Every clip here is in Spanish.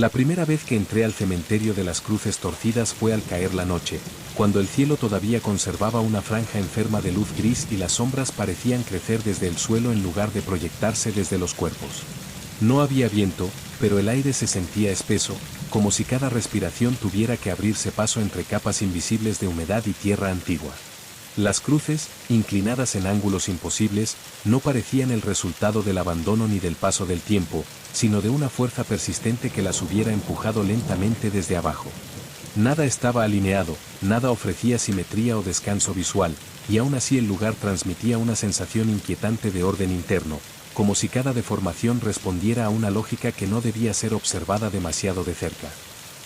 La primera vez que entré al cementerio de las Cruces Torcidas fue al caer la noche, cuando el cielo todavía conservaba una franja enferma de luz gris y las sombras parecían crecer desde el suelo en lugar de proyectarse desde los cuerpos. No había viento, pero el aire se sentía espeso, como si cada respiración tuviera que abrirse paso entre capas invisibles de humedad y tierra antigua. Las cruces, inclinadas en ángulos imposibles, no parecían el resultado del abandono ni del paso del tiempo, sino de una fuerza persistente que las hubiera empujado lentamente desde abajo. Nada estaba alineado, nada ofrecía simetría o descanso visual, y aún así el lugar transmitía una sensación inquietante de orden interno, como si cada deformación respondiera a una lógica que no debía ser observada demasiado de cerca.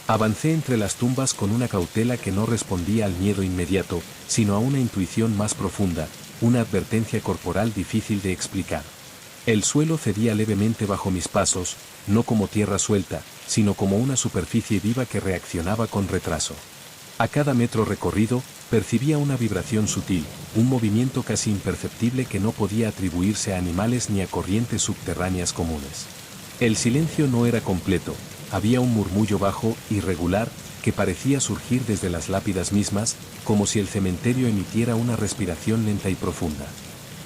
Avancé entre las tumbas con una cautela que no respondía al miedo inmediato, sino a una intuición más profunda, una advertencia corporal difícil de explicar. El suelo cedía levemente bajo mis pasos, no como tierra suelta, sino como una superficie viva que reaccionaba con retraso. A cada metro recorrido, percibía una vibración sutil, un movimiento casi imperceptible que no podía atribuirse a animales ni a corrientes subterráneas comunes. El silencio no era completo. Había un murmullo bajo, irregular, que parecía surgir desde las lápidas mismas, como si el cementerio emitiera una respiración lenta y profunda.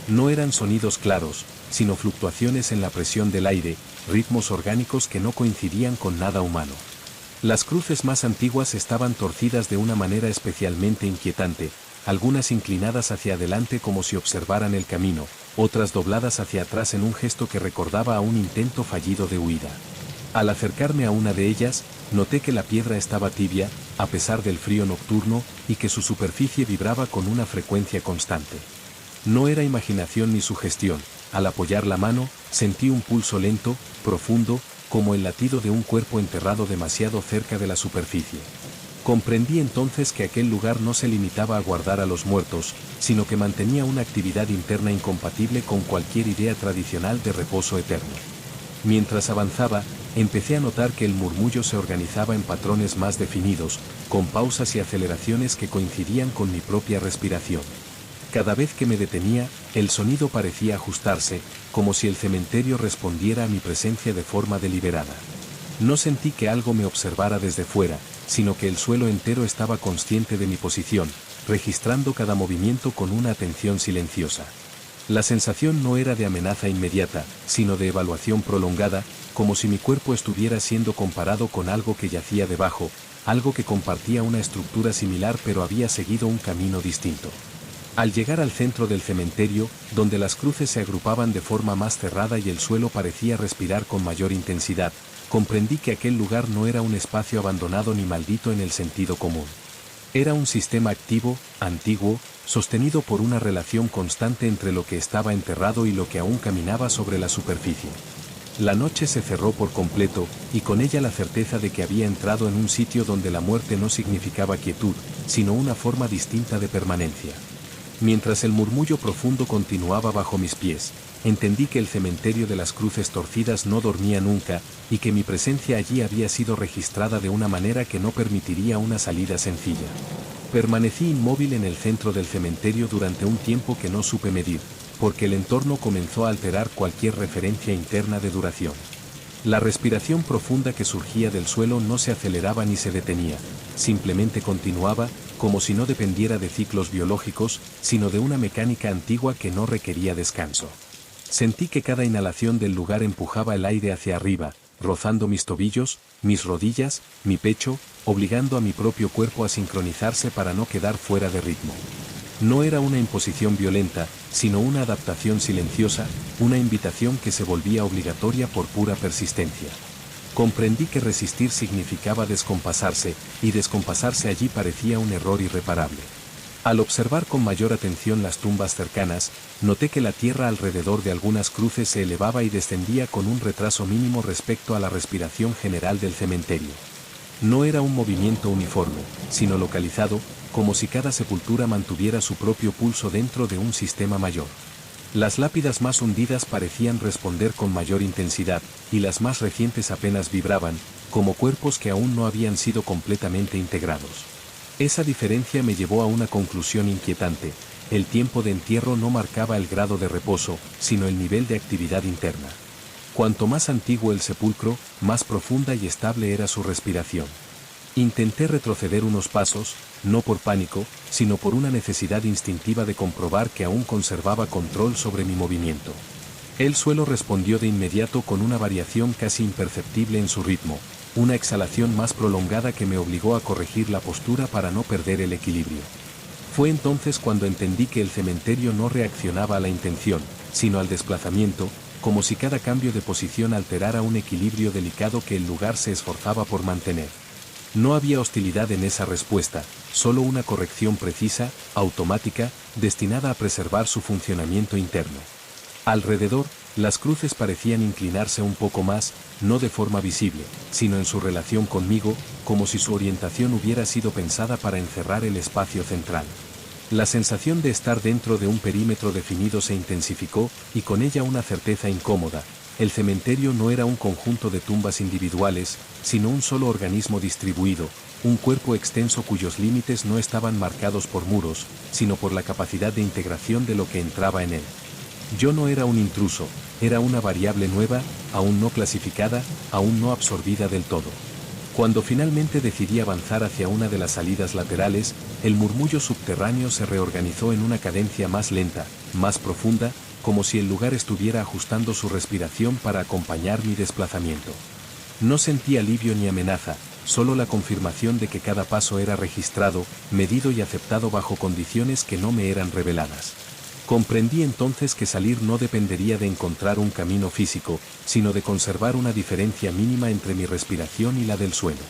No eran sonidos claros, sino fluctuaciones en la presión del aire, ritmos orgánicos que no coincidían con nada humano. Las cruces más antiguas estaban torcidas de una manera especialmente inquietante, algunas inclinadas hacia adelante como si observaran el camino, otras dobladas hacia atrás en un gesto que recordaba a un intento fallido de huida. Al acercarme a una de ellas, noté que la piedra estaba tibia, a pesar del frío nocturno, y que su superficie vibraba con una frecuencia constante. No era imaginación ni sugestión, al apoyar la mano, sentí un pulso lento, profundo, como el latido de un cuerpo enterrado demasiado cerca de la superficie. Comprendí entonces que aquel lugar no se limitaba a guardar a los muertos, sino que mantenía una actividad interna incompatible con cualquier idea tradicional de reposo eterno. Mientras avanzaba, empecé a notar que el murmullo se organizaba en patrones más definidos, con pausas y aceleraciones que coincidían con mi propia respiración. Cada vez que me detenía, el sonido parecía ajustarse, como si el cementerio respondiera a mi presencia de forma deliberada. No sentí que algo me observara desde fuera, sino que el suelo entero estaba consciente de mi posición, registrando cada movimiento con una atención silenciosa. La sensación no era de amenaza inmediata, sino de evaluación prolongada, como si mi cuerpo estuviera siendo comparado con algo que yacía debajo, algo que compartía una estructura similar pero había seguido un camino distinto. Al llegar al centro del cementerio, donde las cruces se agrupaban de forma más cerrada y el suelo parecía respirar con mayor intensidad, comprendí que aquel lugar no era un espacio abandonado ni maldito en el sentido común. Era un sistema activo, antiguo, sostenido por una relación constante entre lo que estaba enterrado y lo que aún caminaba sobre la superficie. La noche se cerró por completo, y con ella la certeza de que había entrado en un sitio donde la muerte no significaba quietud, sino una forma distinta de permanencia. Mientras el murmullo profundo continuaba bajo mis pies, entendí que el cementerio de las Cruces Torcidas no dormía nunca, y que mi presencia allí había sido registrada de una manera que no permitiría una salida sencilla. Permanecí inmóvil en el centro del cementerio durante un tiempo que no supe medir, porque el entorno comenzó a alterar cualquier referencia interna de duración. La respiración profunda que surgía del suelo no se aceleraba ni se detenía, simplemente continuaba, como si no dependiera de ciclos biológicos, sino de una mecánica antigua que no requería descanso. Sentí que cada inhalación del lugar empujaba el aire hacia arriba, rozando mis tobillos, mis rodillas, mi pecho, obligando a mi propio cuerpo a sincronizarse para no quedar fuera de ritmo. No era una imposición violenta, sino una adaptación silenciosa, una invitación que se volvía obligatoria por pura persistencia. Comprendí que resistir significaba descompasarse, y descompasarse allí parecía un error irreparable. Al observar con mayor atención las tumbas cercanas, noté que la tierra alrededor de algunas cruces se elevaba y descendía con un retraso mínimo respecto a la respiración general del cementerio. No era un movimiento uniforme, sino localizado, como si cada sepultura mantuviera su propio pulso dentro de un sistema mayor. Las lápidas más hundidas parecían responder con mayor intensidad, y las más recientes apenas vibraban, como cuerpos que aún no habían sido completamente integrados. Esa diferencia me llevó a una conclusión inquietante: el tiempo de entierro no marcaba el grado de reposo, sino el nivel de actividad interna. Cuanto más antiguo el sepulcro, más profunda y estable era su respiración. Intenté retroceder unos pasos, no por pánico, sino por una necesidad instintiva de comprobar que aún conservaba control sobre mi movimiento. El suelo respondió de inmediato con una variación casi imperceptible en su ritmo, una exhalación más prolongada que me obligó a corregir la postura para no perder el equilibrio. Fue entonces cuando entendí que el cementerio no reaccionaba a la intención, sino al desplazamiento, como si cada cambio de posición alterara un equilibrio delicado que el lugar se esforzaba por mantener. No había hostilidad en esa respuesta, solo una corrección precisa, automática, destinada a preservar su funcionamiento interno. Alrededor, las cruces parecían inclinarse un poco más, no de forma visible, sino en su relación conmigo, como si su orientación hubiera sido pensada para encerrar el espacio central. La sensación de estar dentro de un perímetro definido se intensificó, y con ella una certeza incómoda. El cementerio no era un conjunto de tumbas individuales, sino un solo organismo distribuido, un cuerpo extenso cuyos límites no estaban marcados por muros, sino por la capacidad de integración de lo que entraba en él. Yo no era un intruso, era una variable nueva, aún no clasificada, aún no absorbida del todo. Cuando finalmente decidí avanzar hacia una de las salidas laterales, el murmullo subterráneo se reorganizó en una cadencia más lenta, más profunda, como si el lugar estuviera ajustando su respiración para acompañar mi desplazamiento. No sentí alivio ni amenaza, solo la confirmación de que cada paso era registrado, medido y aceptado bajo condiciones que no me eran reveladas. Comprendí entonces que salir no dependería de encontrar un camino físico, sino de conservar una diferencia mínima entre mi respiración y la del suelo.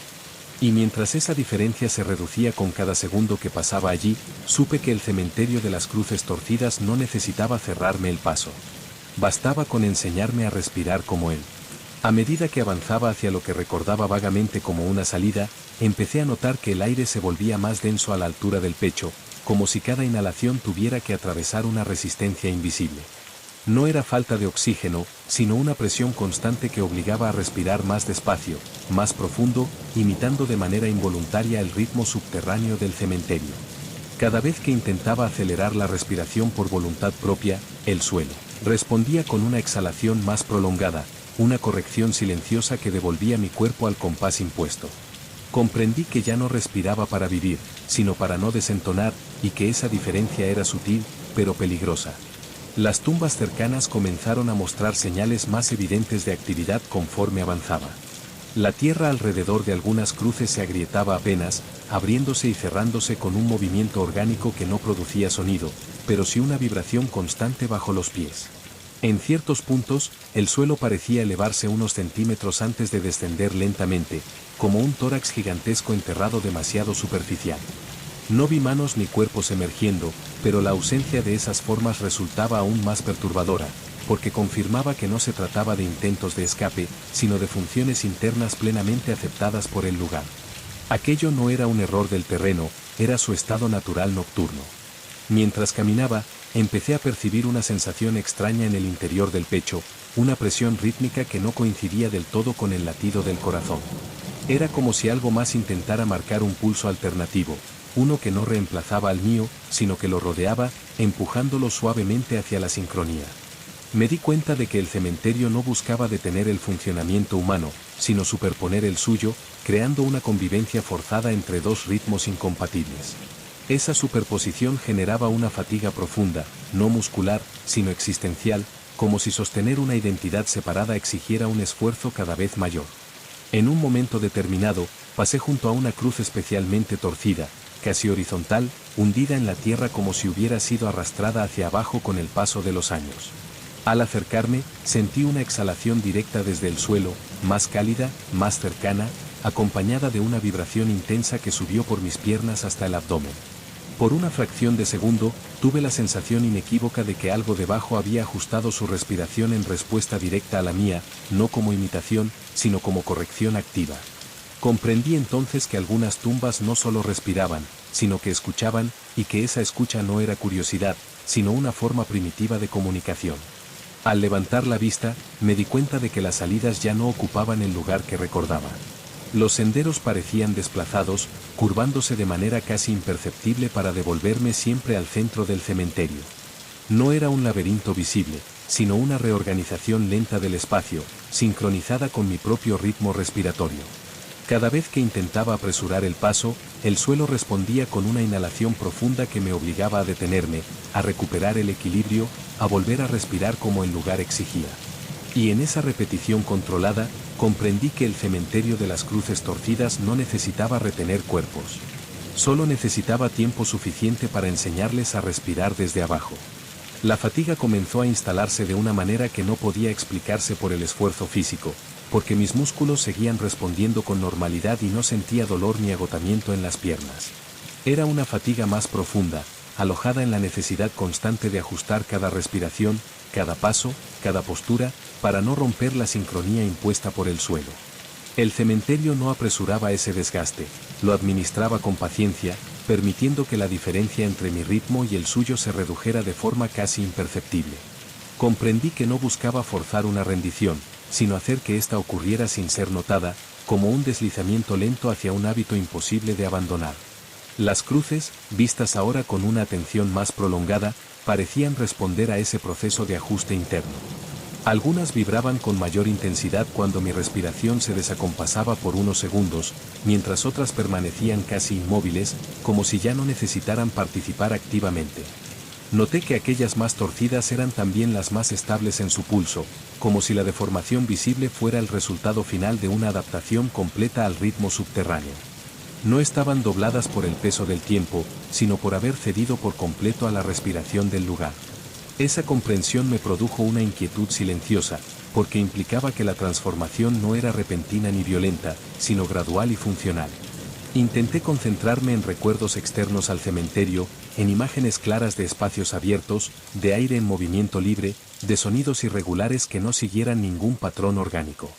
Y mientras esa diferencia se reducía con cada segundo que pasaba allí, supe que el cementerio de las cruces torcidas no necesitaba cerrarme el paso. Bastaba con enseñarme a respirar como él. A medida que avanzaba hacia lo que recordaba vagamente como una salida, empecé a notar que el aire se volvía más denso a la altura del pecho, como si cada inhalación tuviera que atravesar una resistencia invisible. No era falta de oxígeno, sino una presión constante que obligaba a respirar más despacio, más profundo, imitando de manera involuntaria el ritmo subterráneo del cementerio. Cada vez que intentaba acelerar la respiración por voluntad propia, el suelo respondía con una exhalación más prolongada, una corrección silenciosa que devolvía mi cuerpo al compás impuesto. Comprendí que ya no respiraba para vivir, sino para no desentonar, y que esa diferencia era sutil, pero peligrosa. Las tumbas cercanas comenzaron a mostrar señales más evidentes de actividad conforme avanzaba. La tierra alrededor de algunas cruces se agrietaba apenas, abriéndose y cerrándose con un movimiento orgánico que no producía sonido, pero sí una vibración constante bajo los pies. En ciertos puntos, el suelo parecía elevarse unos centímetros antes de descender lentamente, como un tórax gigantesco enterrado demasiado superficial. No vi manos ni cuerpos emergiendo, pero la ausencia de esas formas resultaba aún más perturbadora, porque confirmaba que no se trataba de intentos de escape, sino de funciones internas plenamente aceptadas por el lugar. Aquello no era un error del terreno, era su estado natural nocturno. Mientras caminaba, empecé a percibir una sensación extraña en el interior del pecho, una presión rítmica que no coincidía del todo con el latido del corazón. Era como si algo más intentara marcar un pulso alternativo, uno que no reemplazaba al mío, sino que lo rodeaba, empujándolo suavemente hacia la sincronía. Me di cuenta de que el cementerio no buscaba detener el funcionamiento humano, sino superponer el suyo, creando una convivencia forzada entre dos ritmos incompatibles. Esa superposición generaba una fatiga profunda, no muscular, sino existencial, como si sostener una identidad separada exigiera un esfuerzo cada vez mayor. En un momento determinado, pasé junto a una cruz especialmente torcida, casi horizontal, hundida en la tierra como si hubiera sido arrastrada hacia abajo con el paso de los años. Al acercarme, sentí una exhalación directa desde el suelo, más cálida, más cercana, acompañada de una vibración intensa que subió por mis piernas hasta el abdomen. Por una fracción de segundo, tuve la sensación inequívoca de que algo debajo había ajustado su respiración en respuesta directa a la mía, no como imitación, sino como corrección activa. Comprendí entonces que algunas tumbas no solo respiraban, sino que escuchaban, y que esa escucha no era curiosidad, sino una forma primitiva de comunicación. Al levantar la vista, me di cuenta de que las salidas ya no ocupaban el lugar que recordaba. Los senderos parecían desplazados, curvándose de manera casi imperceptible para devolverme siempre al centro del cementerio. No era un laberinto visible, sino una reorganización lenta del espacio, sincronizada con mi propio ritmo respiratorio. Cada vez que intentaba apresurar el paso, el suelo respondía con una inhalación profunda que me obligaba a detenerme, a recuperar el equilibrio, a volver a respirar como el lugar exigía. Y en esa repetición controlada, comprendí que el cementerio de las cruces torcidas no necesitaba retener cuerpos. Solo necesitaba tiempo suficiente para enseñarles a respirar desde abajo. La fatiga comenzó a instalarse de una manera que no podía explicarse por el esfuerzo físico, porque mis músculos seguían respondiendo con normalidad y no sentía dolor ni agotamiento en las piernas. Era una fatiga más profunda, alojada en la necesidad constante de ajustar cada respiración, cada paso, cada postura, para no romper la sincronía impuesta por el suelo. El cementerio no apresuraba ese desgaste, lo administraba con paciencia, permitiendo que la diferencia entre mi ritmo y el suyo se redujera de forma casi imperceptible. Comprendí que no buscaba forzar una rendición, sino hacer que ésta ocurriera sin ser notada, como un deslizamiento lento hacia un hábito imposible de abandonar. Las cruces, vistas ahora con una atención más prolongada, parecían responder a ese proceso de ajuste interno. Algunas vibraban con mayor intensidad cuando mi respiración se desacompasaba por unos segundos, mientras otras permanecían casi inmóviles, como si ya no necesitaran participar activamente. Noté que aquellas más torcidas eran también las más estables en su pulso, como si la deformación visible fuera el resultado final de una adaptación completa al ritmo subterráneo. No estaban dobladas por el peso del tiempo, sino por haber cedido por completo a la respiración del lugar. Esa comprensión me produjo una inquietud silenciosa, porque implicaba que la transformación no era repentina ni violenta, sino gradual y funcional. Intenté concentrarme en recuerdos externos al cementerio, en imágenes claras de espacios abiertos, de aire en movimiento libre, de sonidos irregulares que no siguieran ningún patrón orgánico.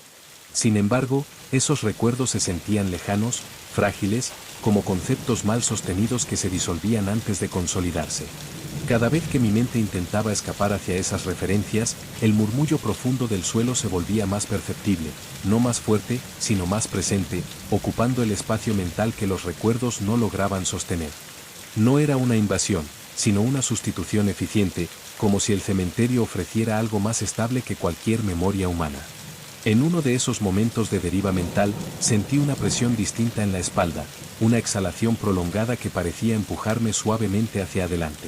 Sin embargo, esos recuerdos se sentían lejanos, frágiles, como conceptos mal sostenidos que se disolvían antes de consolidarse. Cada vez que mi mente intentaba escapar hacia esas referencias, el murmullo profundo del suelo se volvía más perceptible, no más fuerte, sino más presente, ocupando el espacio mental que los recuerdos no lograban sostener. No era una invasión, sino una sustitución eficiente, como si el cementerio ofreciera algo más estable que cualquier memoria humana. En uno de esos momentos de deriva mental, sentí una presión distinta en la espalda, una exhalación prolongada que parecía empujarme suavemente hacia adelante.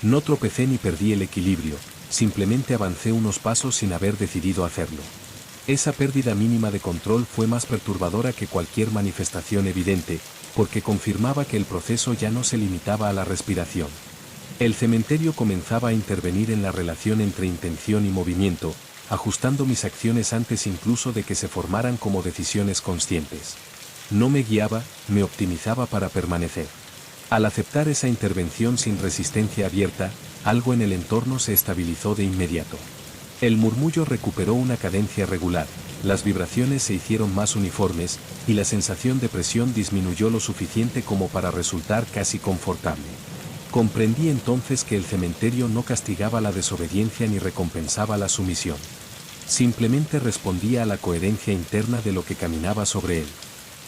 No tropecé ni perdí el equilibrio, simplemente avancé unos pasos sin haber decidido hacerlo. Esa pérdida mínima de control fue más perturbadora que cualquier manifestación evidente, porque confirmaba que el proceso ya no se limitaba a la respiración. El cementerio comenzaba a intervenir en la relación entre intención y movimiento, ajustando mis acciones antes incluso de que se formaran como decisiones conscientes. No me guiaba, me optimizaba para permanecer. Al aceptar esa intervención sin resistencia abierta, algo en el entorno se estabilizó de inmediato. El murmullo recuperó una cadencia regular, las vibraciones se hicieron más uniformes, y la sensación de presión disminuyó lo suficiente como para resultar casi confortable. Comprendí entonces que el cementerio no castigaba la desobediencia ni recompensaba la sumisión. Simplemente respondía a la coherencia interna de lo que caminaba sobre él.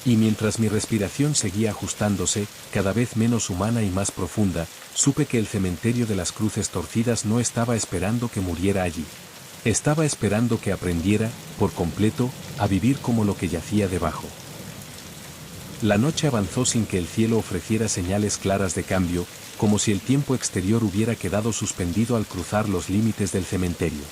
Y mientras mi respiración seguía ajustándose, cada vez menos humana y más profunda, supe que el cementerio de las cruces torcidas no estaba esperando que muriera allí. Estaba esperando que aprendiera, por completo, a vivir como lo que yacía debajo. La noche avanzó sin que el cielo ofreciera señales claras de cambio, como si el tiempo exterior hubiera quedado suspendido al cruzar los límites del cementerio.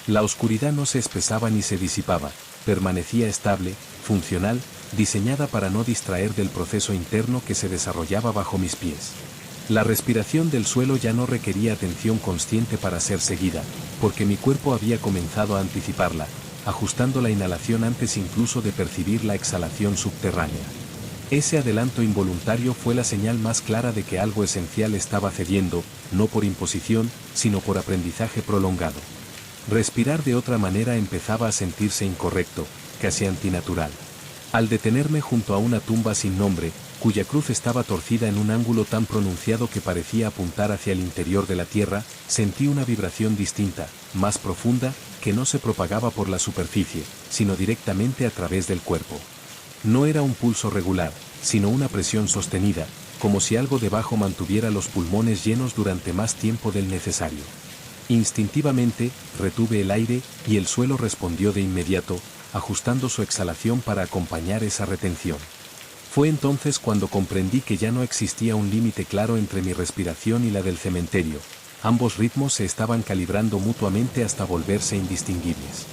La oscuridad no se espesaba ni se disipaba, permanecía estable, funcional, diseñada para no distraer del proceso interno que se desarrollaba bajo mis pies. La respiración del suelo ya no requería atención consciente para ser seguida, porque mi cuerpo había comenzado a anticiparla, ajustando la inhalación antes incluso de percibir la exhalación subterránea. Ese adelanto involuntario fue la señal más clara de que algo esencial estaba cediendo, no por imposición, sino por aprendizaje prolongado. Respirar de otra manera empezaba a sentirse incorrecto, casi antinatural. Al detenerme junto a una tumba sin nombre, cuya cruz estaba torcida en un ángulo tan pronunciado que parecía apuntar hacia el interior de la tierra, sentí una vibración distinta, más profunda, que no se propagaba por la superficie, sino directamente a través del cuerpo. No era un pulso regular, sino una presión sostenida, como si algo debajo mantuviera los pulmones llenos durante más tiempo del necesario. Instintivamente, retuve el aire, y el suelo respondió de inmediato, ajustando su exhalación para acompañar esa retención. Fue entonces cuando comprendí que ya no existía un límite claro entre mi respiración y la del cementerio. Ambos ritmos se estaban calibrando mutuamente hasta volverse indistinguibles.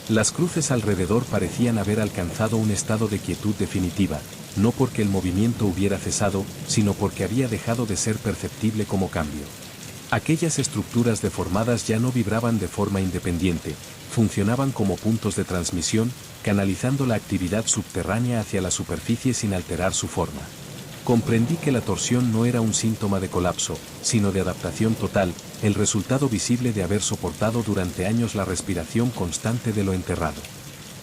Las cruces alrededor parecían haber alcanzado un estado de quietud definitiva, no porque el movimiento hubiera cesado, sino porque había dejado de ser perceptible como cambio. Aquellas estructuras deformadas ya no vibraban de forma independiente, funcionaban como puntos de transmisión, canalizando la actividad subterránea hacia la superficie sin alterar su forma. Comprendí que la torsión no era un síntoma de colapso, sino de adaptación total, el resultado visible de haber soportado durante años la respiración constante de lo enterrado.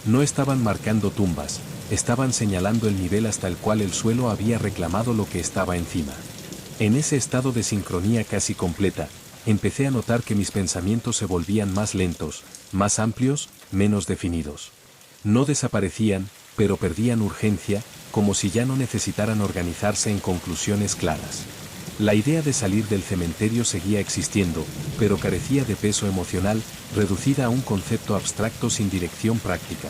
No estaban marcando tumbas, estaban señalando el nivel hasta el cual el suelo había reclamado lo que estaba encima. En ese estado de sincronía casi completa, empecé a notar que mis pensamientos se volvían más lentos, más amplios, menos definidos. No desaparecían, pero perdían urgencia, como si ya no necesitaran organizarse en conclusiones claras. La idea de salir del cementerio seguía existiendo, pero carecía de peso emocional, reducida a un concepto abstracto sin dirección práctica.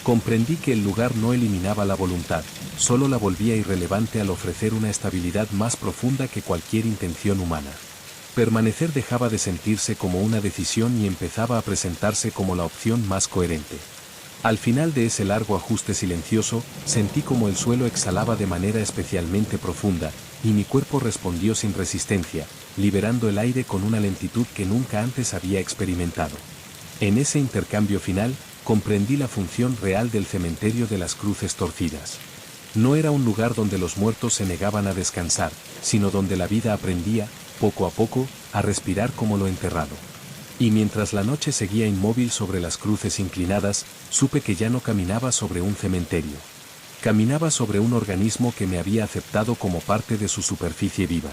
Comprendí que el lugar no eliminaba la voluntad, solo la volvía irrelevante al ofrecer una estabilidad más profunda que cualquier intención humana. Permanecer dejaba de sentirse como una decisión y empezaba a presentarse como la opción más coherente. Al final de ese largo ajuste silencioso, sentí como el suelo exhalaba de manera especialmente profunda, y mi cuerpo respondió sin resistencia, liberando el aire con una lentitud que nunca antes había experimentado. En ese intercambio final, comprendí la función real del cementerio de las Cruces Torcidas. No era un lugar donde los muertos se negaban a descansar, sino donde la vida aprendía, poco a poco, a respirar como lo enterrado. Y mientras la noche seguía inmóvil sobre las cruces inclinadas, supe que ya no caminaba sobre un cementerio. Caminaba sobre un organismo que me había aceptado como parte de su superficie viva.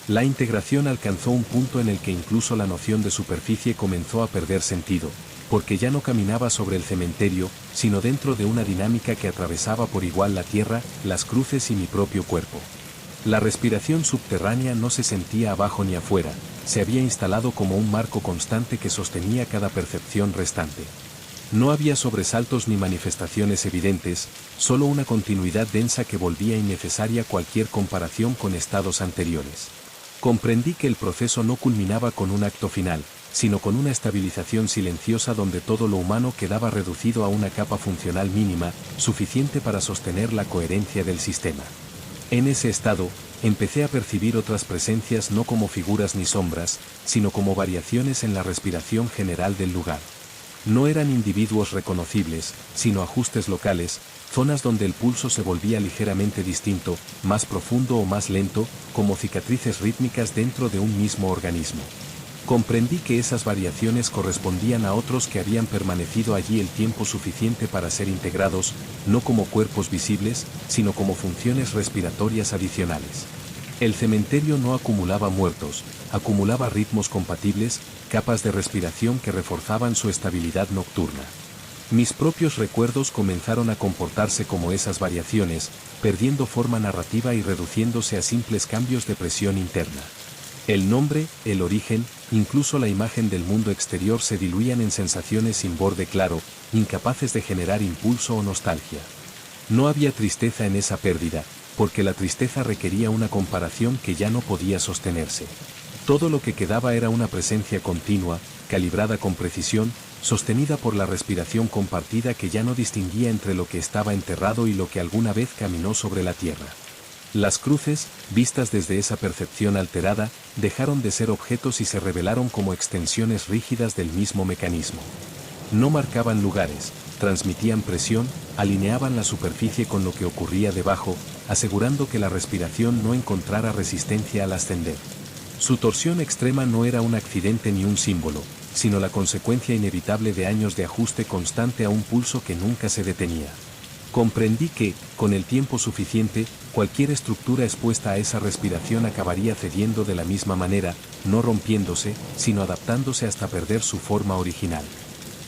La integración alcanzó un punto en el que incluso la noción de superficie comenzó a perder sentido, porque ya no caminaba sobre el cementerio, sino dentro de una dinámica que atravesaba por igual la tierra, las cruces y mi propio cuerpo. La respiración subterránea no se sentía abajo ni afuera, se había instalado como un marco constante que sostenía cada percepción restante. No había sobresaltos ni manifestaciones evidentes, solo una continuidad densa que volvía innecesaria cualquier comparación con estados anteriores. Comprendí que el proceso no culminaba con un acto final, sino con una estabilización silenciosa donde todo lo humano quedaba reducido a una capa funcional mínima, suficiente para sostener la coherencia del sistema. En ese estado, empecé a percibir otras presencias no como figuras ni sombras, sino como variaciones en la respiración general del lugar. No eran individuos reconocibles, sino ajustes locales, zonas donde el pulso se volvía ligeramente distinto, más profundo o más lento, como cicatrices rítmicas dentro de un mismo organismo. Comprendí que esas variaciones correspondían a otros que habían permanecido allí el tiempo suficiente para ser integrados, no como cuerpos visibles, sino como funciones respiratorias adicionales. El cementerio no acumulaba muertos, acumulaba ritmos compatibles, capas de respiración que reforzaban su estabilidad nocturna. Mis propios recuerdos comenzaron a comportarse como esas variaciones, perdiendo forma narrativa y reduciéndose a simples cambios de presión interna. El nombre, el origen, incluso la imagen del mundo exterior se diluían en sensaciones sin borde claro, incapaces de generar impulso o nostalgia. No había tristeza en esa pérdida, porque la tristeza requería una comparación que ya no podía sostenerse. Todo lo que quedaba era una presencia continua, calibrada con precisión, sostenida por la respiración compartida que ya no distinguía entre lo que estaba enterrado y lo que alguna vez caminó sobre la tierra. Las cruces, vistas desde esa percepción alterada, dejaron de ser objetos y se revelaron como extensiones rígidas del mismo mecanismo. No marcaban lugares, transmitían presión, alineaban la superficie con lo que ocurría debajo, asegurando que la respiración no encontrara resistencia al ascender. Su torsión extrema no era un accidente ni un símbolo, sino la consecuencia inevitable de años de ajuste constante a un pulso que nunca se detenía. Comprendí que, con el tiempo suficiente, cualquier estructura expuesta a esa respiración acabaría cediendo de la misma manera, no rompiéndose, sino adaptándose hasta perder su forma original.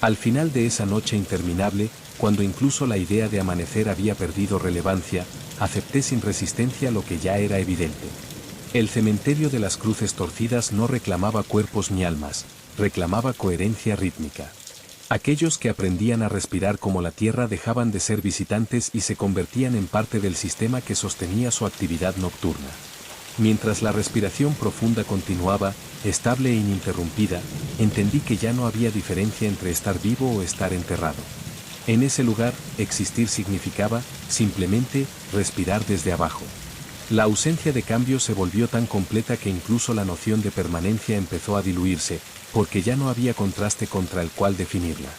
Al final de esa noche interminable, cuando incluso la idea de amanecer había perdido relevancia, acepté sin resistencia lo que ya era evidente. El cementerio de las Cruces Torcidas no reclamaba cuerpos ni almas, reclamaba coherencia rítmica. Aquellos que aprendían a respirar como la tierra dejaban de ser visitantes y se convertían en parte del sistema que sostenía su actividad nocturna. Mientras la respiración profunda continuaba, estable e ininterrumpida, entendí que ya no había diferencia entre estar vivo o estar enterrado. En ese lugar, existir significaba, simplemente, respirar desde abajo. La ausencia de cambio se volvió tan completa que incluso la noción de permanencia empezó a diluirse, porque ya no había contraste contra el cual definirla.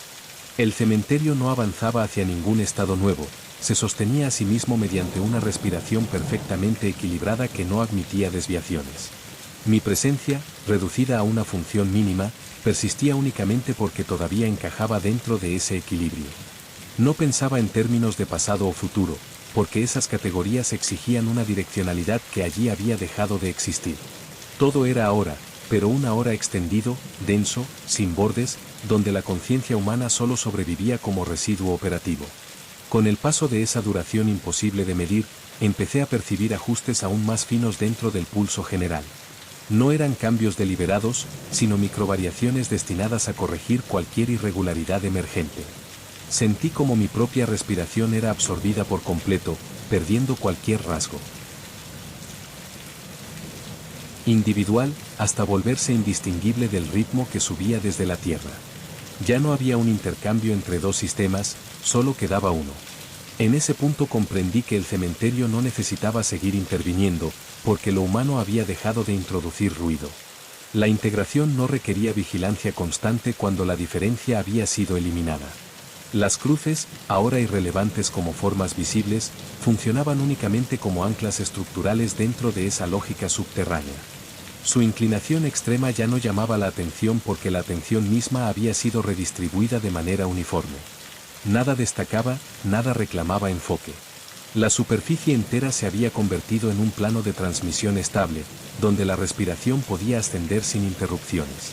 El cementerio no avanzaba hacia ningún estado nuevo, se sostenía a sí mismo mediante una respiración perfectamente equilibrada que no admitía desviaciones. Mi presencia, reducida a una función mínima, persistía únicamente porque todavía encajaba dentro de ese equilibrio. No pensaba en términos de pasado o futuro, porque esas categorías exigían una direccionalidad que allí había dejado de existir. Todo era ahora, pero un ahora extendido, denso, sin bordes, donde la conciencia humana solo sobrevivía como residuo operativo. Con el paso de esa duración imposible de medir, empecé a percibir ajustes aún más finos dentro del pulso general. No eran cambios deliberados, sino microvariaciones destinadas a corregir cualquier irregularidad emergente. Sentí como mi propia respiración era absorbida por completo, perdiendo cualquier rasgo individual, hasta volverse indistinguible del ritmo que subía desde la Tierra. Ya no había un intercambio entre dos sistemas, solo quedaba uno. En ese punto comprendí que el cementerio no necesitaba seguir interviniendo, porque lo humano había dejado de introducir ruido. La integración no requería vigilancia constante cuando la diferencia había sido eliminada. Las cruces, ahora irrelevantes como formas visibles, funcionaban únicamente como anclas estructurales dentro de esa lógica subterránea. Su inclinación extrema ya no llamaba la atención porque la atención misma había sido redistribuida de manera uniforme. Nada destacaba, nada reclamaba enfoque. La superficie entera se había convertido en un plano de transmisión estable, donde la respiración podía ascender sin interrupciones.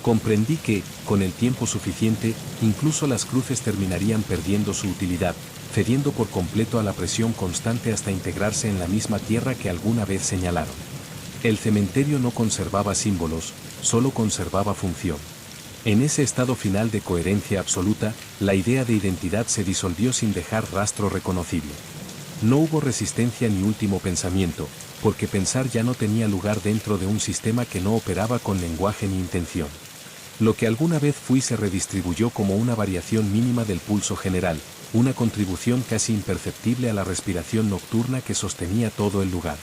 Comprendí que, con el tiempo suficiente, incluso las cruces terminarían perdiendo su utilidad, cediendo por completo a la presión constante hasta integrarse en la misma tierra que alguna vez señalaron. El cementerio no conservaba símbolos, solo conservaba función. En ese estado final de coherencia absoluta, la idea de identidad se disolvió sin dejar rastro reconocible. No hubo resistencia ni último pensamiento, porque pensar ya no tenía lugar dentro de un sistema que no operaba con lenguaje ni intención. Lo que alguna vez fui se redistribuyó como una variación mínima del pulso general, una contribución casi imperceptible a la respiración nocturna que sostenía todo el lugar.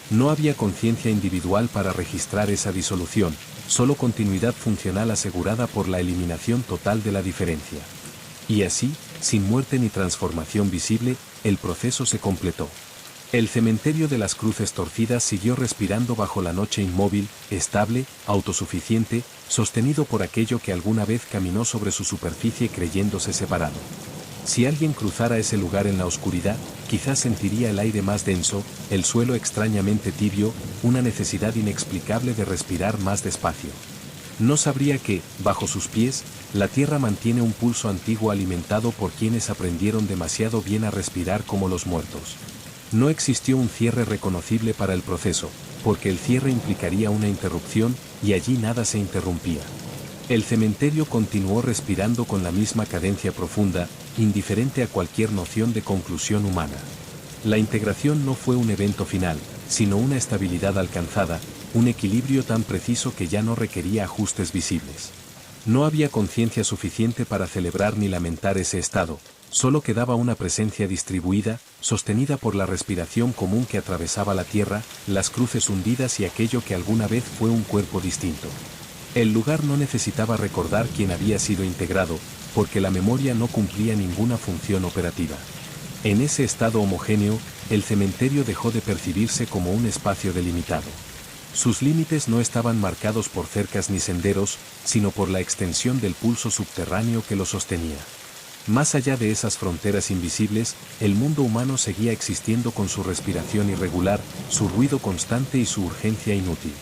No había conciencia individual para registrar esa disolución, solo continuidad funcional asegurada por la eliminación total de la diferencia. Y así, sin muerte ni transformación visible, el proceso se completó. El cementerio de las cruces torcidas siguió respirando bajo la noche inmóvil, estable, autosuficiente, sostenido por aquello que alguna vez caminó sobre su superficie creyéndose separado. Si alguien cruzara ese lugar en la oscuridad, quizás sentiría el aire más denso, el suelo extrañamente tibio, una necesidad inexplicable de respirar más despacio. No sabría que, bajo sus pies, la tierra mantiene un pulso antiguo alimentado por quienes aprendieron demasiado bien a respirar como los muertos. No existió un cierre reconocible para el proceso, porque el cierre implicaría una interrupción, y allí nada se interrumpía. El cementerio continuó respirando con la misma cadencia profunda, indiferente a cualquier noción de conclusión humana. La integración no fue un evento final, sino una estabilidad alcanzada, un equilibrio tan preciso que ya no requería ajustes visibles. No había conciencia suficiente para celebrar ni lamentar ese estado, solo quedaba una presencia distribuida, sostenida por la respiración común que atravesaba la tierra, las cruces hundidas y aquello que alguna vez fue un cuerpo distinto. El lugar no necesitaba recordar quién había sido integrado, porque la memoria no cumplía ninguna función operativa. En ese estado homogéneo, el cementerio dejó de percibirse como un espacio delimitado. Sus límites no estaban marcados por cercas ni senderos, sino por la extensión del pulso subterráneo que lo sostenía. Más allá de esas fronteras invisibles, el mundo humano seguía existiendo con su respiración irregular, su ruido constante y su urgencia inútil.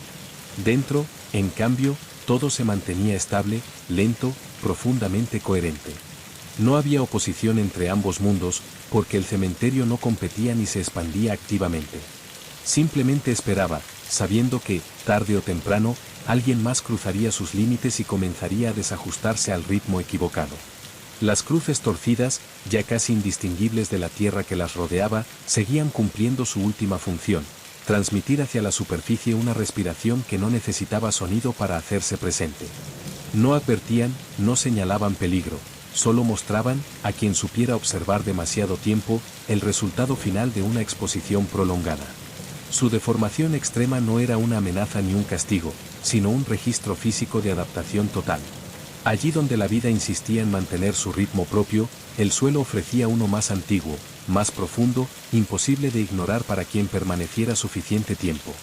Dentro, en cambio, todo se mantenía estable, lento, profundamente coherente. No había oposición entre ambos mundos, porque el cementerio no competía ni se expandía activamente. Simplemente esperaba, sabiendo que, tarde o temprano, alguien más cruzaría sus límites y comenzaría a desajustarse al ritmo equivocado. Las cruces torcidas, ya casi indistinguibles de la tierra que las rodeaba, seguían cumpliendo su última función: transmitir hacia la superficie una respiración que no necesitaba sonido para hacerse presente. No advertían, no señalaban peligro, solo mostraban, a quien supiera observar demasiado tiempo, el resultado final de una exposición prolongada. Su deformación extrema no era una amenaza ni un castigo, sino un registro físico de adaptación total. Allí donde la vida insistía en mantener su ritmo propio, el suelo ofrecía uno más antiguo, más profundo, imposible de ignorar para quien permaneciera suficiente tiempo.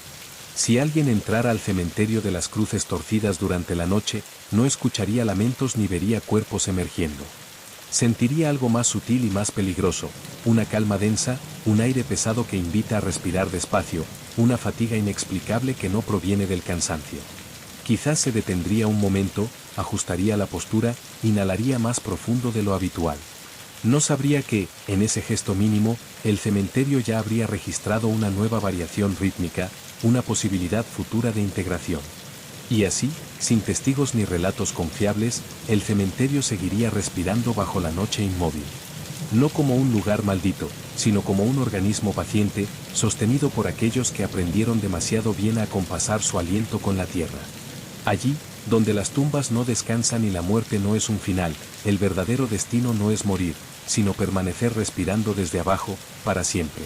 Si alguien entrara al cementerio de las cruces torcidas durante la noche, no escucharía lamentos ni vería cuerpos emergiendo. Sentiría algo más sutil y más peligroso: una calma densa, un aire pesado que invita a respirar despacio, una fatiga inexplicable que no proviene del cansancio. Quizás se detendría un momento, ajustaría la postura, inhalaría más profundo de lo habitual. No sabría que, en ese gesto mínimo, el cementerio ya habría registrado una nueva variación rítmica, una posibilidad futura de integración. Y así, sin testigos ni relatos confiables, el cementerio seguiría respirando bajo la noche inmóvil. No como un lugar maldito, sino como un organismo paciente, sostenido por aquellos que aprendieron demasiado bien a acompasar su aliento con la tierra. Allí, donde las tumbas no descansan y la muerte no es un final, el verdadero destino no es morir, sino permanecer respirando desde abajo, para siempre.